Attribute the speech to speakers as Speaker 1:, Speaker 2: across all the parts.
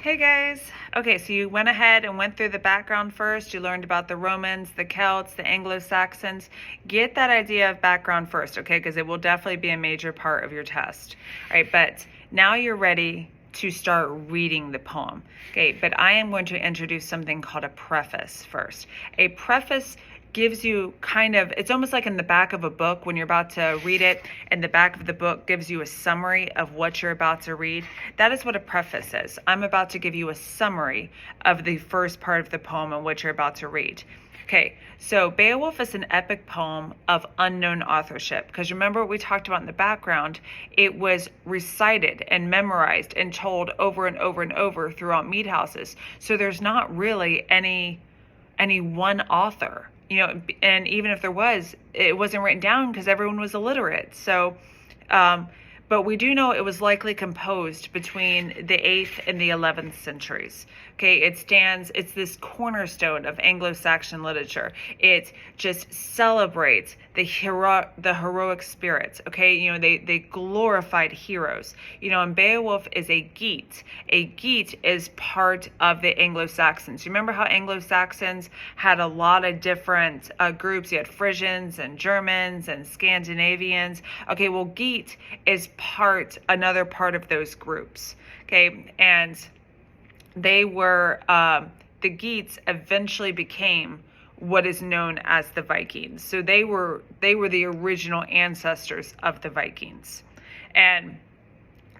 Speaker 1: Hey guys. Okay, so you went ahead and went through the background first. You learned about the Romans, the Celts, the Anglo-Saxons. Get that idea of background first, okay? Because it will definitely be a major part of your test. All right, but now you're ready to start reading the poem. Okay, but I am going to introduce something called a preface first. A preface gives you it's almost like in the back of a book when you're about to read it, and the back of the book gives you a summary of what you're about to read. That is what a preface is. I'm about to give you a summary of the first part of the poem and what you're about to read. Okay, so Beowulf is an epic poem of unknown authorship, because remember what we talked about in the background. It was recited and memorized and told over and over and over throughout mead houses. So there's not really any one author. And even if there was, it wasn't written down because everyone was illiterate. So, but we do know it was likely composed between the 8th and the 11th centuries. Okay, it's this cornerstone of Anglo-Saxon literature. It just celebrates the heroic spirits. Okay, they glorified heroes. And Beowulf is a Geat. A Geat is part of the Anglo-Saxons. Remember how Anglo-Saxons had a lot of different groups? You had Frisians and Germans and Scandinavians. Okay, well, Geat is another part of those groups. Okay, and they were the Geats eventually became what is known as the Vikings. So they were the original ancestors of the Vikings. And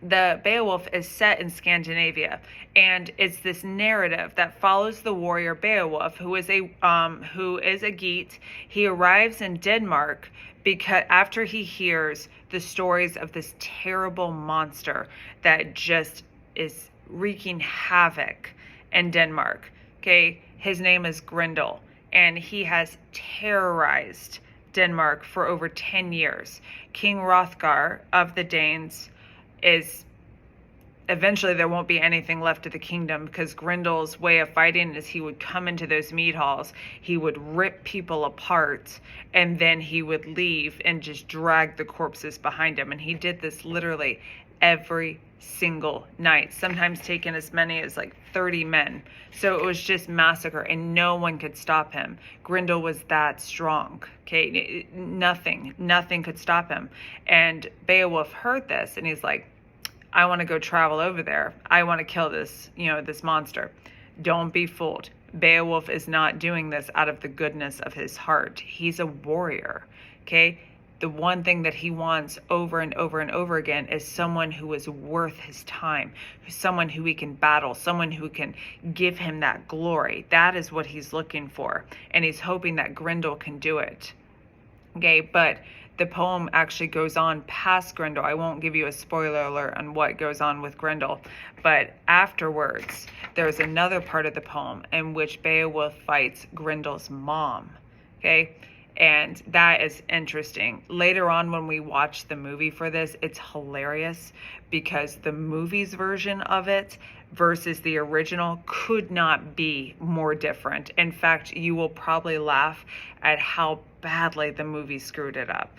Speaker 1: the Beowulf is set in Scandinavia, and it's this narrative that follows the warrior Beowulf, who is a Geat. He arrives in Denmark because after he hears the stories of this terrible monster that just is wreaking havoc in Denmark. Okay, his name is Grendel, and he has terrorized Denmark for over 10 years. King Hrothgar of the Danes is eventually there won't be anything left of the kingdom, because Grendel's way of fighting is he would come into those mead halls, he would rip people apart, and then he would leave and just drag the corpses behind him. And he did this literally every single night, sometimes taking as many as like 30 men. So it was just massacre, and no one could stop him. Grendel was that strong. Okay, nothing could stop him. And Beowulf heard this, and he's like, I want to go travel over there. I want to kill this monster. Don't be fooled. Beowulf is not doing this out of the goodness of his heart. He's a warrior. Okay, the one thing that he wants over and over and over again is someone who is worth his time, someone who he can battle, someone who can give him that glory. That is what he's looking for, and he's hoping that Grendel can do it. Okay, but the poem actually goes on past Grendel. I won't give you a spoiler alert on what goes on with Grendel, but afterwards, there's another part of the poem in which Beowulf fights Grendel's mom. Okay, and that is interesting. Later on, when we watch the movie for this, it's hilarious because the movie's version of it versus the original could not be more different. In fact, you will probably laugh at how badly the movie screwed it up.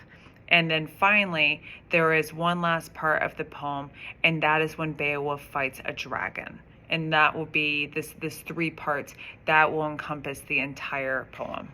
Speaker 1: And then finally, there is one last part of the poem, and that is when Beowulf fights a dragon. And that will be this 3 parts that will encompass the entire poem.